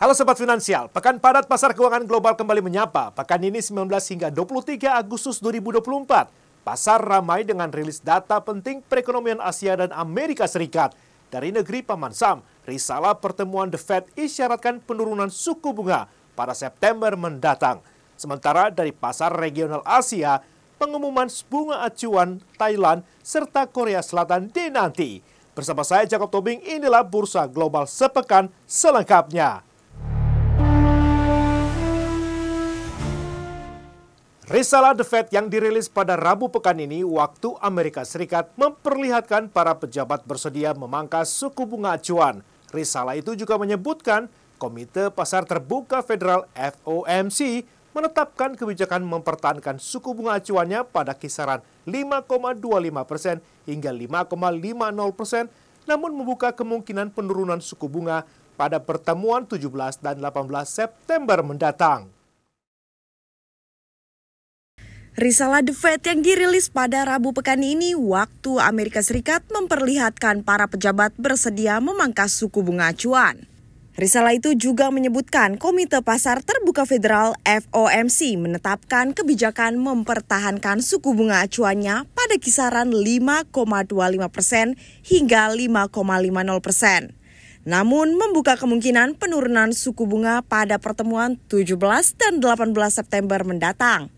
Halo Sobat Finansial, pekan padat pasar keuangan global kembali menyapa. Pekan ini 19 hingga 23 Agustus 2024. Pasar ramai dengan rilis data penting perekonomian Asia dan Amerika Serikat. Dari negeri Paman Sam, risalah pertemuan The Fed isyaratkan penurunan suku bunga pada September mendatang. Sementara dari pasar regional Asia, pengumuman bunga acuan Thailand serta Korea Selatan dinanti. Bersama saya Jacob Tobing, inilah Bursa Global sepekan selengkapnya. Risalah The Fed yang dirilis pada Rabu pekan ini waktu Amerika Serikat memperlihatkan para pejabat bersedia memangkas suku bunga acuan. Risalah itu juga menyebutkan Komite Pasar Terbuka Federal FOMC menetapkan kebijakan mempertahankan suku bunga acuannya pada kisaran 5,25% hingga 5,50%, namun membuka kemungkinan penurunan suku bunga pada pertemuan 17 dan 18 September mendatang. Risalah The Fed yang dirilis pada Rabu pekan ini waktu Amerika Serikat memperlihatkan para pejabat bersedia memangkas suku bunga acuan. Risalah itu juga menyebutkan Komite Pasar Terbuka Federal FOMC menetapkan kebijakan mempertahankan suku bunga acuannya pada kisaran 5,25% hingga 5,50%. Namun membuka kemungkinan penurunan suku bunga pada pertemuan 17 dan 18 September mendatang.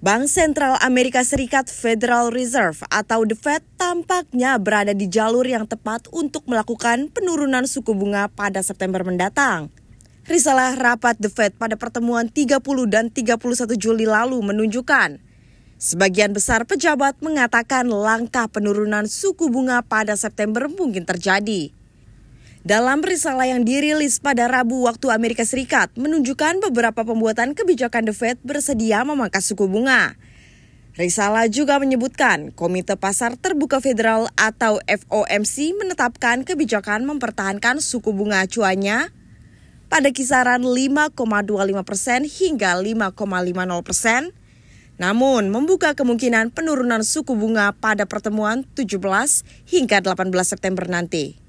Bank Sentral Amerika Serikat Federal Reserve atau The Fed tampaknya berada di jalur yang tepat untuk melakukan penurunan suku bunga pada September mendatang. Risalah rapat The Fed pada pertemuan 30 dan 31 Juli lalu menunjukkan sebagian besar pejabat mengatakan langkah penurunan suku bunga pada September mungkin terjadi. Dalam risalah yang dirilis pada Rabu waktu Amerika Serikat menunjukkan beberapa pembuatan kebijakan The Fed bersedia memangkas suku bunga. Risalah juga menyebutkan Komite Pasar Terbuka Federal atau FOMC menetapkan kebijakan mempertahankan suku bunga acuannya pada kisaran 5,25% hingga 5,50%, namun membuka kemungkinan penurunan suku bunga pada pertemuan 17 hingga 18 September nanti.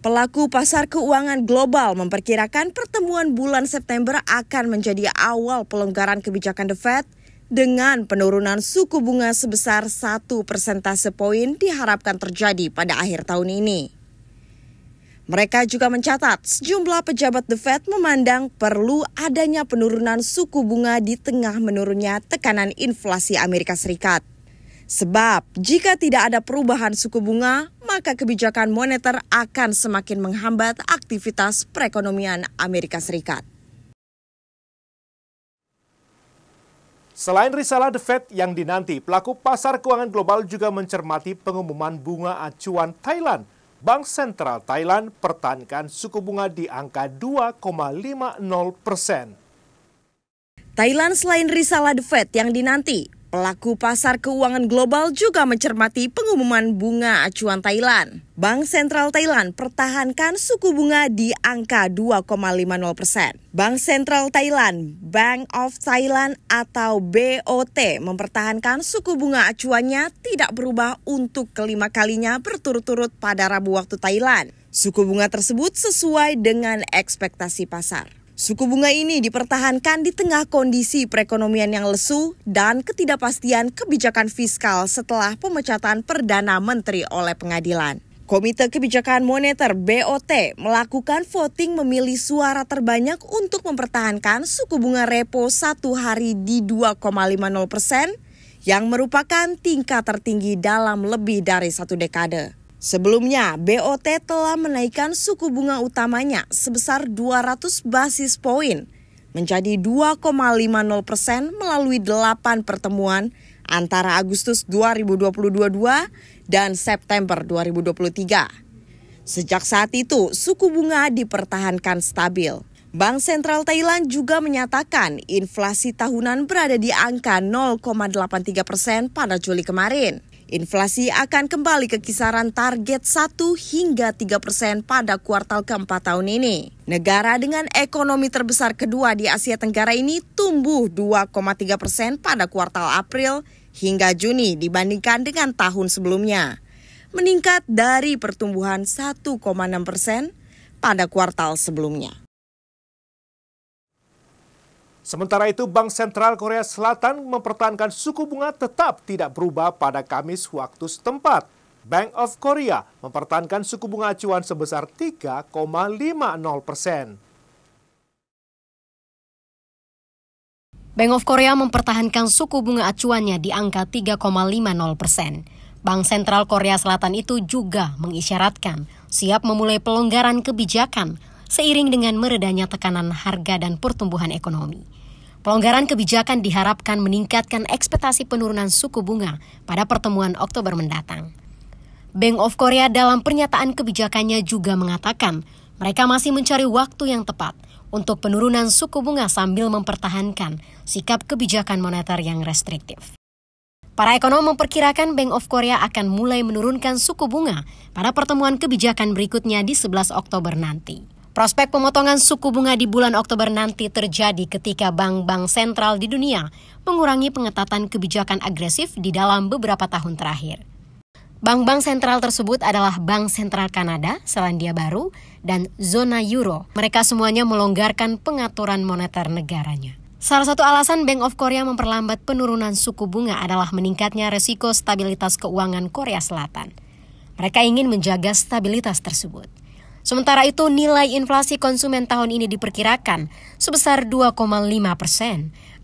Pelaku pasar keuangan global memperkirakan pertemuan bulan September akan menjadi awal pelonggaran kebijakan The Fed dengan penurunan suku bunga sebesar 1 persentase poin diharapkan terjadi pada akhir tahun ini. Mereka juga mencatat sejumlah pejabat The Fed memandang perlu adanya penurunan suku bunga di tengah menurunnya tekanan inflasi Amerika Serikat. Sebab jika tidak ada perubahan suku bunga, maka kebijakan moneter akan semakin menghambat aktivitas perekonomian Amerika Serikat. Selain risalah The Fed yang dinanti, pelaku pasar keuangan global juga mencermati pengumuman bunga acuan Thailand. Bank Sentral Thailand pertahankan suku bunga di angka 2,50%. Thailand selain risalah The Fed yang dinanti, pelaku pasar keuangan global juga mencermati pengumuman bunga acuan Thailand. Bank Sentral Thailand pertahankan suku bunga di angka 2,50%. Bank Sentral Thailand, Bank of Thailand atau BOT mempertahankan suku bunga acuannya tidak berubah untuk kelima kalinya berturut-turut pada Rabu waktu Thailand. Suku bunga tersebut sesuai dengan ekspektasi pasar. Suku bunga ini dipertahankan di tengah kondisi perekonomian yang lesu dan ketidakpastian kebijakan fiskal setelah pemecatan Perdana Menteri oleh pengadilan. Komite Kebijakan Moneter BOT melakukan voting memilih suara terbanyak untuk mempertahankan suku bunga repo 1 hari di 2,50% yang merupakan tingkat tertinggi dalam lebih dari 1 dekade. Sebelumnya, BOT telah menaikkan suku bunga utamanya sebesar 200 basis poin menjadi 2,50% melalui 8 pertemuan antara Agustus 2022 dan September 2023. Sejak saat itu, suku bunga dipertahankan stabil. Bank Sentral Thailand juga menyatakan inflasi tahunan berada di angka 0,83% pada Juli kemarin. Inflasi akan kembali ke kisaran target 1 hingga 3% pada kuartal keempat tahun ini. Negara dengan ekonomi terbesar kedua di Asia Tenggara ini tumbuh 2,3% pada kuartal April hingga Juni dibandingkan dengan tahun sebelumnya, meningkat dari pertumbuhan 1,6% pada kuartal sebelumnya. Sementara itu, Bank Sentral Korea Selatan mempertahankan suku bunga tetap tidak berubah pada Kamis waktu setempat. Bank of Korea mempertahankan suku bunga acuan sebesar 3,50%. Bank of Korea mempertahankan suku bunga acuannya di angka 3,50%. Bank Sentral Korea Selatan itu juga mengisyaratkan siap memulai pelonggaran kebijakan seiring dengan meredanya tekanan harga dan pertumbuhan ekonomi. Pelonggaran kebijakan diharapkan meningkatkan ekspektasi penurunan suku bunga pada pertemuan Oktober mendatang. Bank of Korea dalam pernyataan kebijakannya juga mengatakan mereka masih mencari waktu yang tepat untuk penurunan suku bunga sambil mempertahankan sikap kebijakan moneter yang restriktif. Para ekonom memperkirakan Bank of Korea akan mulai menurunkan suku bunga pada pertemuan kebijakan berikutnya di 11 Oktober nanti. Prospek pemotongan suku bunga di bulan Oktober nanti terjadi ketika bank-bank sentral di dunia mengurangi pengetatan kebijakan agresif di dalam beberapa tahun terakhir. Bank-bank sentral tersebut adalah Bank Sentral Kanada, Selandia Baru, dan zona Euro. Mereka semuanya melonggarkan pengaturan moneter negaranya. Salah satu alasan Bank of Korea memperlambat penurunan suku bunga adalah meningkatnya resiko stabilitas keuangan Korea Selatan. Mereka ingin menjaga stabilitas tersebut. Sementara itu, nilai inflasi konsumen tahun ini diperkirakan sebesar 2,5%.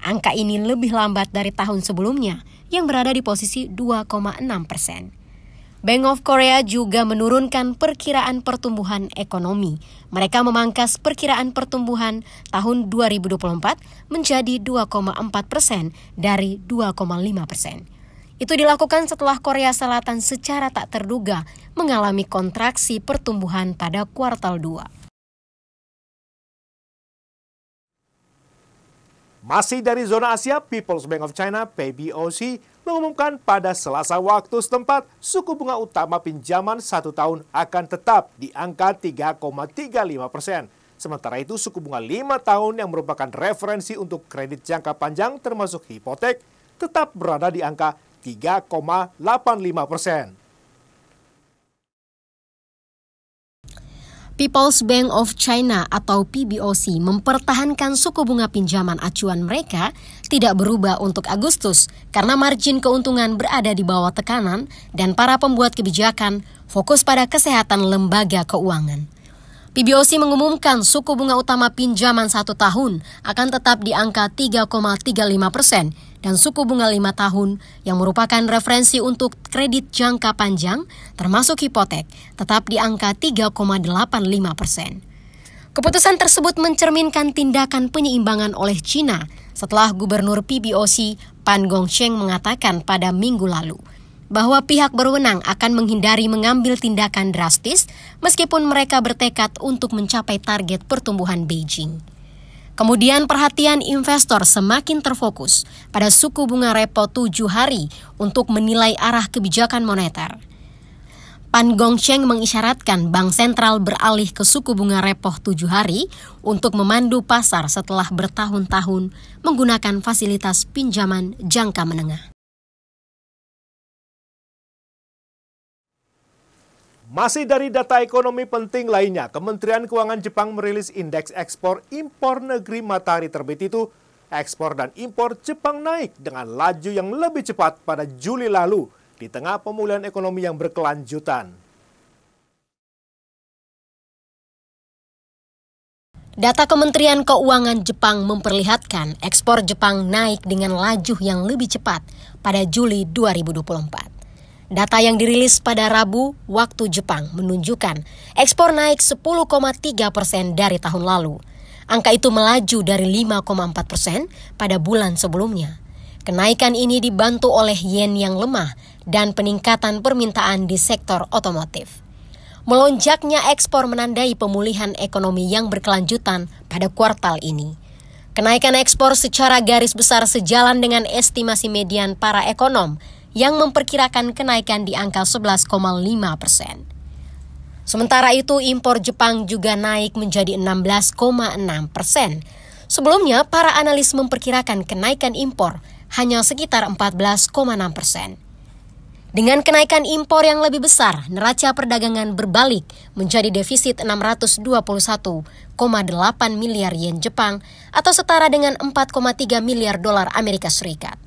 Angka ini lebih lambat dari tahun sebelumnya yang berada di posisi 2,6%. Bank of Korea juga menurunkan perkiraan pertumbuhan ekonomi. Mereka memangkas perkiraan pertumbuhan tahun 2024 menjadi 2,4% dari 2,5%. Itu dilakukan setelah Korea Selatan secara tak terduga mengalami kontraksi pertumbuhan pada kuartal 2. Masih dari zona Asia, People's Bank of China (PBOC) mengumumkan pada Selasa waktu setempat suku bunga utama pinjaman 1 tahun akan tetap di angka 3,35%. Sementara itu, suku bunga 5 tahun yang merupakan referensi untuk kredit jangka panjang termasuk hipotek tetap berada di angka 3,85%. People's Bank of China atau PBOC mempertahankan suku bunga pinjaman acuan mereka tidak berubah untuk Agustus karena margin keuntungan berada di bawah tekanan dan para pembuat kebijakan fokus pada kesehatan lembaga keuangan. PBOC mengumumkan suku bunga utama pinjaman 1 tahun akan tetap di angka 3,35% dan suku bunga 5 tahun yang merupakan referensi untuk kredit jangka panjang termasuk hipotek tetap di angka 3,85%. Keputusan tersebut mencerminkan tindakan penyeimbangan oleh China setelah Gubernur PBOC Pan Gongsheng mengatakan pada minggu lalu bahwa pihak berwenang akan menghindari mengambil tindakan drastis meskipun mereka bertekad untuk mencapai target pertumbuhan Beijing. Kemudian perhatian investor semakin terfokus pada suku bunga repo 7 hari untuk menilai arah kebijakan moneter. Pan Gongsheng mengisyaratkan Bank Sentral beralih ke suku bunga repo 7 hari untuk memandu pasar setelah bertahun-tahun menggunakan fasilitas pinjaman jangka menengah. Masih dari data ekonomi penting lainnya, Kementerian Keuangan Jepang merilis indeks ekspor impor negeri matahari terbit itu. Ekspor dan impor Jepang naik dengan laju yang lebih cepat pada Juli lalu di tengah pemulihan ekonomi yang berkelanjutan. Data Kementerian Keuangan Jepang memperlihatkan ekspor Jepang naik dengan laju yang lebih cepat pada Juli 2024. Data yang dirilis pada Rabu waktu Jepang menunjukkan ekspor naik 10,3% dari tahun lalu. Angka itu melaju dari 5,4% pada bulan sebelumnya. Kenaikan ini dibantu oleh yen yang lemah dan peningkatan permintaan di sektor otomotif. Melonjaknya ekspor menandai pemulihan ekonomi yang berkelanjutan pada kuartal ini. Kenaikan ekspor secara garis besar sejalan dengan estimasi median para ekonom yang memperkirakan kenaikan di angka 11,5%. Sementara itu, impor Jepang juga naik menjadi 16,6%. Sebelumnya, para analis memperkirakan kenaikan impor hanya sekitar 14,6%. Dengan kenaikan impor yang lebih besar, neraca perdagangan berbalik menjadi defisit 621,8 miliar yen Jepang atau setara dengan 4,3 miliar dolar Amerika Serikat.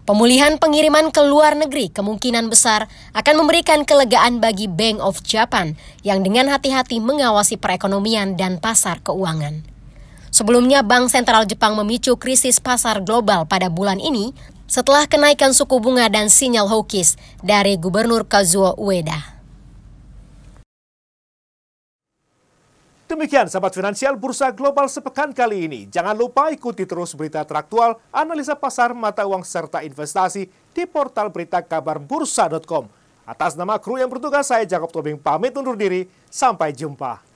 Pemulihan pengiriman ke luar negeri kemungkinan besar akan memberikan kelegaan bagi Bank of Japan yang dengan hati-hati mengawasi perekonomian dan pasar keuangan. Sebelumnya, Bank Sentral Jepang memicu krisis pasar global pada bulan ini setelah kenaikan suku bunga dan sinyal hawkish dari Gubernur Kazuo Ueda. Demikian sahabat finansial Bursa Global sepekan kali ini. Jangan lupa ikuti terus berita teraktual, analisa pasar, mata uang, serta investasi di portal berita kabar bursa.com. Atas nama kru yang bertugas, saya Jacob Tobing pamit undur diri. Sampai jumpa.